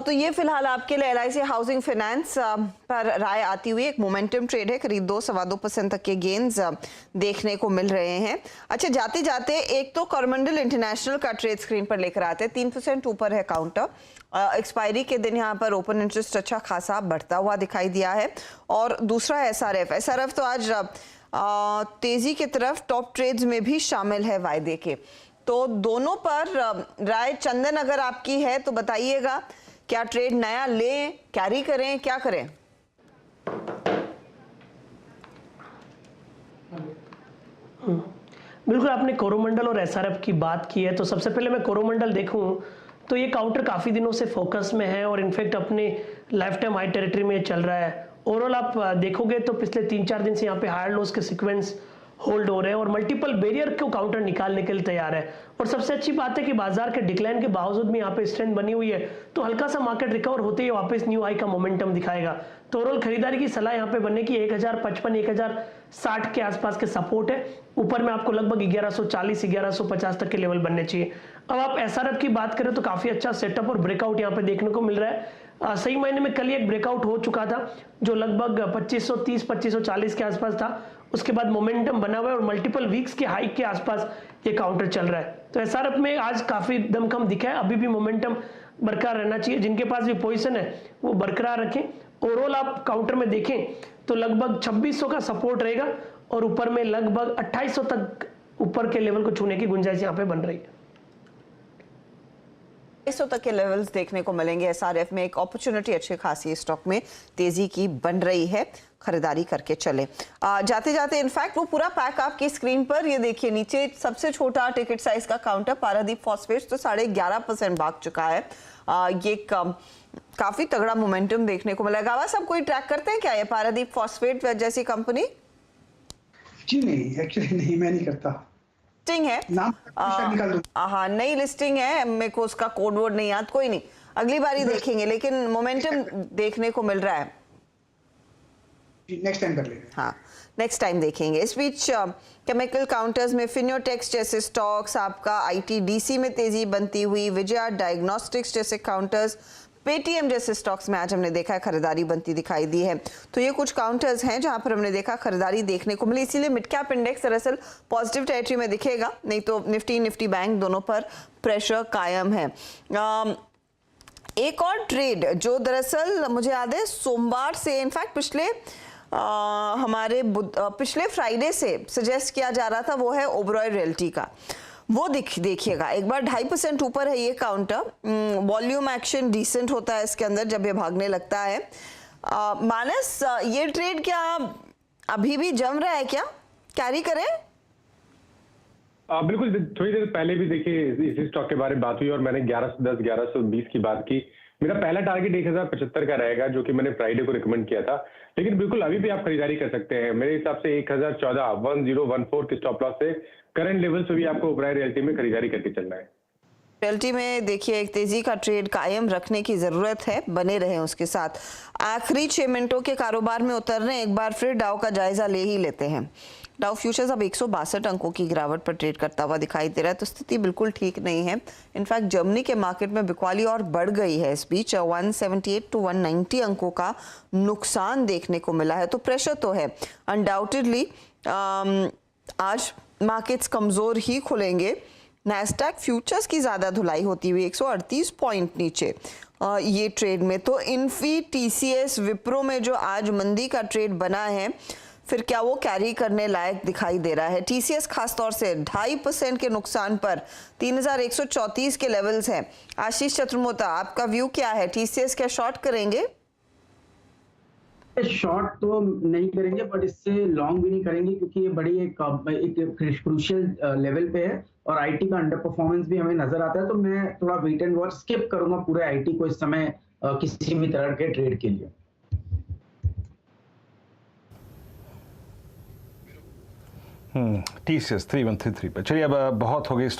तो ये फिलहाल आपके लिए LIC हाउसिंग फाइनेंस पर राय आती हुई एक मोमेंटम ट्रेड है। करीब 2-2.25% तक के गेन्स देखने को मिल रहे हैं। अच्छा, जाते जाते एक तो कोरोमंडल इंटरनेशनल का ट्रेड स्क्रीन पर लेकर आते हैं। 3% ऊपर है काउंटर। एक्सपायरी के दिन यहाँ पर ओपन इंटरेस्ट अच्छा खासा बढ़ता हुआ दिखाई दिया है। और दूसरा SRF तो आज तेजी की तरफ टॉप ट्रेड्स में भी शामिल है वायदे के। तो दोनों पर राय चंदन अगर आपकी है तो बताइएगा, क्या ट्रेड नया लें, कैरी करें, क्या करें? बिल्कुल, आपने कोरोमंडल और SRF की बात की है, तो सबसे पहले मैं कोरोमंडल देखूं तो ये काउंटर काफ़ी दिनों से फोकस में है और इनफैक्ट अपने लाइफ टाइम हाई टेरिटरी में चल रहा है। ओवरऑल आप देखोगे तो पिछले 3-4 दिन से यहाँ पे हायर लोस के सीक्वेंस होल्ड हो रहे हैं और मल्टीपल बैरियर को काउंटर निकालने के लिए तैयार है। और सबसे अच्छी बात है कि बाजार के डिक्लाइन के बावजूद भी यहाँ पे स्ट्रेंथ बनी हुई है, तो हल्का सा मार्केट रिकवर होते ही वापस न्यू हाई का मोमेंटम दिखाएगा। तो ओवरऑल खरीदारी की सलाह यहाँ पे बनने की 1055 1060 के आसपास के सपोर्ट है। ऊपर में आपको लगभग 1140 1150 तक के लेवल बनने चाहिए। अब आप SRF की बात करें तो काफी अच्छा सेटअप और ब्रेकआउट यहाँ पे देखने को मिल रहा है। सही मायने में कल ही एक ब्रेकआउट हो चुका था जो लगभग 2530 2540 के आसपास था। उसके बाद मोमेंटम बना हुआ है और मल्टीपल वीक्स के हाई के आसपास ये काउंटर चल रहा है। तो SRF में आज काफी दमखम दिखा है, अभी भी मोमेंटम बरकरार रहना चाहिए। जिनके पास भी पोजीशन है वो बरकरार रखें। ओवरऑल आप काउंटर में देखें तो लगभग 2600 का सपोर्ट रहेगा और ऊपर में लगभग 2800 तक ऊपर के लेवल को छूने की गुंजाइश यहाँ पे बन रही है। 200 तक के लेवल्स देखने को मिलेंगे। SRF में एक अपॉर्चुनिटी अच्छी खासी स्टॉक में तेजी की बन रही है, खरीदारी करके चले। जाते जाते इनफैक्ट वो पूरा पैक आपकी स्क्रीन पर ये देखिए, नीचे सबसे छोटा टिकट साइज का काउंटर पारादीप फॉस्फेट्स तो 11.5% भाग चुका है। ये काफी तगड़ा मोमेंटम देखने को मिला। गावा सब कोई ट्रैक करते हैं क्या ये पारादीप फॉस्फेट जैसी कंपनी? जी नहीं, एक्चुअली नहीं, मैं नहीं करता। लिस्टिंग है नाम निकाल दूं। हाँ, नई लिस्टिंग है, मेरे को उसका कोड वर्ड नहीं याद, कोई नहीं, अगली बार ही देखेंगे, लेकिन मोमेंटम देखने को मिल रहा है। नेक्स्ट टाइम कर लेंगे। हाँ, नेक्स्ट टाइम देखेंगे। इस बीच केमिकल काउंटर्स में फिनियोटेक्स जैसे स्टॉक्स, आपका ITDC में तेजी बनती हुई, विजया डायग्नोस्टिक्स जैसे काउंटर्स, पेटीएम जैसे स्टॉक्स में आज हमने देखा है खरीदारी बनती दिखाई दी है। तो ये कुछ काउंटर्स हैं जहां पर हमने देखा खरीदारी देखने को मिली। इसीलिए मिड कैप इंडेक्स दरअसल पॉजिटिव टेरिटरी में दिखेगा, नहीं तो निफ्टी बैंक दोनों पर प्रेशर कायम है। एक और ट्रेड जो दरअसल मुझे याद है सोमवार से, इनफैक्ट पिछले फ्राइडे से सजेस्ट किया जा रहा था, वो है ओबरॉय रियल्टी का। वो देखिएगा एक बार 2.5% ऊपर है ये काउंटर। वॉल्यूम एक्शन डिसेंट होता है इसके अंदर जब ये भागने लगता है। मानस, ये ट्रेड क्या अभी भी जम रहा है, क्या कैरी करें? बिल्कुल, थोड़ी देर पहले भी देखिए इसी स्टॉक के बारे में बात हुई और मैंने 1110 1120 की बात की। मेरा पहला टारगेट 1075 का रहेगा जो कि मैंने फ्राइडे को रिकमेंड किया था, लेकिन बिल्कुल अभी भी आप खरीदारी कर सकते हैं। मेरे हिसाब से 1014 1014 के स्टॉप लॉस से करंट लेवल से भी आपको ओबरॉय रियल्टी में खरीदारी करके चलना है। रियल्टी में देखिए एक तेजी का ट्रेड कायम रखने की जरूरत है, बने रहें उसके साथ। आखिरी 6 मिनटों के कारोबार में उतरने एक बार फिर डाउ का जायजा ले ही लेते हैं। डाउ फ्यूचर्स अब 162 अंकों की गिरावट पर ट्रेड करता हुआ दिखाई दे रहा है, तो स्थिति बिल्कुल ठीक नहीं है। इनफैक्ट जर्मनी के मार्केट में बिकवाली और बढ़ गई है। इस बीच 178 to 190 अंकों का नुकसान देखने को मिला है, तो प्रेशर तो है अनडाउटेडली। आज मार्केट्स कमजोर ही खुलेंगे। नैस्डैक फ्यूचर्स की ज्यादा धुलाई होती हुई 138 पॉइंट नीचे ये ट्रेड में। तो इन्फी, TCS, विप्रो में जो आज मंदी का ट्रेड बना है, फिर क्या वो कैरी करने लायक दिखाई दे रहा है? TCS खासतौर से 2.5% के नुकसान पर 3134 के लेवल्स हैं। आशीष चतुर्मोता, आपका व्यू क्या है? TCS क्या शॉर्ट करेंगे? शॉर्ट तो नहीं करेंगे, बट इससे लॉन्ग भी नहीं करेंगे क्योंकि ये बड़ी एक क्रूशियल लेवल पे है और IT का अंडर परफॉर्मेंस भी हमें नजर आता है। तो मैं थोड़ा वेट एंड वॉच स्किप करूंगा पूरे IT को इस समय किसी भी तरह के ट्रेड के लिए। TCS 3133 पे चलिए, अब बहुत हो गई।